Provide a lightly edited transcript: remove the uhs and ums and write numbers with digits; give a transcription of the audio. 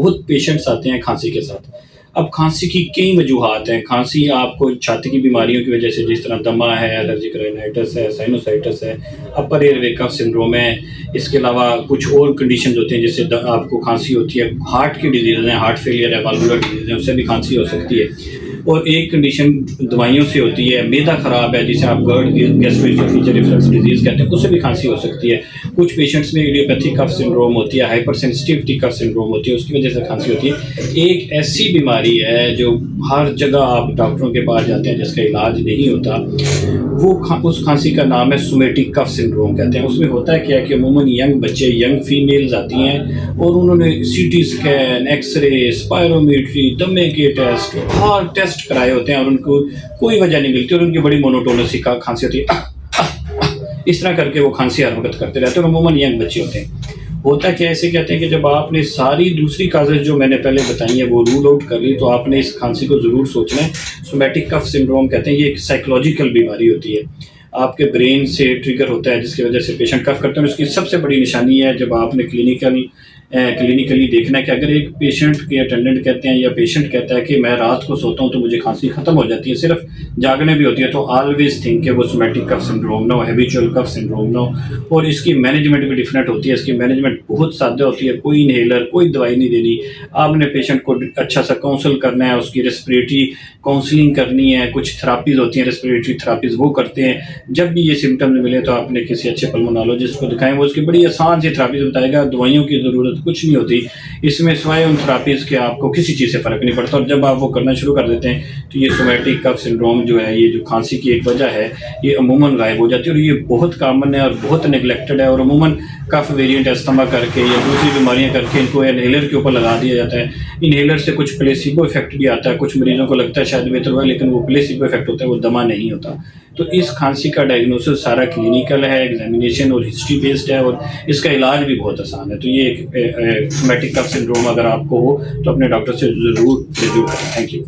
बहुत पेशेंट्स आते हैं खांसी के साथ। अब खांसी की कई वजूहात हैं। खांसी आपको छाती की बीमारियों की वजह से, जिस तरह दमा है, एलर्जिक राइनाइटिस है, साइनोसाइटिस है, अपर एयरवे कफ सिंड्रोम है। इसके अलावा कुछ और कंडीशंस होती हैं जिससे आपको खांसी होती है। हार्ट की डिजीज़ हैं, हार्ट फेलियर है, वाल्वुलर डिजीज़ है, उससे भी खांसी हो सकती है। और एक कंडीशन दवाइयों से होती है, मैदा ख़राब है जिसे आप गर्ड गैस्ट्रोइसोफेजियल रिफ्लक्स डिजीज़ कहते हैं, उससे भी खांसी हो सकती है। कुछ पेशेंट्स में इडियोपैथिक कफ सिंड्रोम होती है, हाइपर सेंसिटिविटी कफ सिंड्रोम होती है, उसकी वजह से खांसी होती है। एक ऐसी बीमारी है जो हर जगह आप डॉक्टरों के पास जाते हैं जिसका इलाज नहीं होता, वो उस खांसी का नाम है सोमेटिक कफ सिंड्रोम कहते हैं। उसमें होता है क्या कि अमूमन यंग बच्चे, यंग फीमेल्स आती हैं और उन्होंने सीटी स्कैन, एक्सरे, स्पायरोमीट्री, दमे के टेस्ट, हर टेस्ट कराए होते हैं और उनको कोई वजह नहीं मिलती और उनकी बड़ी मोनोटोनस खांसी होती है। इस तरह करके वो खांसी हर वक्त करते रहते हैं और अमूमन यंग बच्चे होते हैं। होता क्या है, ऐसे कहते हैं कि जब आपने सारी दूसरी काजेज जो मैंने पहले बताई हैं वो रूल आउट कर ली, तो आपने इस खांसी को ज़रूर सोचना है। सोमेटिक कफ सिंड्रोम कहते हैं, ये एक साइकोलॉजिकल बीमारी होती है, आपके ब्रेन से ट्रिगर होता है जिसकी वजह से पेशेंट कफ करते हैं। उसकी सबसे बड़ी निशानी है, जब आपने क्लिनिकली देखना है कि अगर एक पेशेंट के अटेंडेंट कहते हैं या पेशेंट कहता है कि मैं रात को सोता हूँ तो मुझे खांसी ख़त्म हो जाती है, सिर्फ जागने भी होती है, तो ऑलवेज थिंक कि वो सोमेटिक कफ सिंड्रोम ना हो, हैबिचुअल कफ सिंड्रोम ना हो। और इसकी मैनेजमेंट भी डिफरेंट होती है। इसकी मैनेजमेंट बहुत सादा होती है, कोई इनहेलर, कोई दवाई नहीं देनी। आपने पेशेंट को अच्छा सा काउंसल करना है, उसकी रेस्पिरेटरी काउंसलिंग करनी है, कुछ थेरापीज़ होती हैं, रेस्पिरेटरी थेरापीज़ वो करते हैं। जब भी ये सिम्टम्स मिले तो आपने किसी अच्छे पल्मोनोलॉजिस्ट को दिखाएं, वो उसकी बड़ी आसान सी थेरापीज़ बताएगा। दवाइयों की ज़रूरत कुछ नहीं होती इसमें, सिवाय उन थेरापीज़ के आपको किसी चीज़ से फ़र्क नहीं पड़ता। और जब आप वो करना शुरू कर देते हैं तो ये सोमेटिक कफ सिंड्रोम जो है, ये जो खांसी की एक वजह है, ये अमूमन गायब हो जाती है। और ये बहुत कॉमन है और बहुत नेगलेक्टेड है। और अमूमन कफ वेरिएंट अस्थमा करके या दूसरी बीमारियां करके इनको इनहेलर के ऊपर लगा दिया जाता है। इनहेलर से कुछ प्लेसिबो इफेक्ट भी आता है, कुछ मरीजों को लगता है शायद बेहतर हुआ, लेकिन वो प्लेसिबो इफेक्ट होता है, वो दमा नहीं होता। तो इस खांसी का डायग्नोसिस सारा क्लिनिकल है, एग्जामिनेशन और हिस्ट्री बेस्ड है, और इसका इलाज भी बहुत आसान है। तो ये एक सोमेटिक कफ सिंड्रोम अगर आपको हो तो अपने डॉक्टर से ज़रूर करें। Thank you.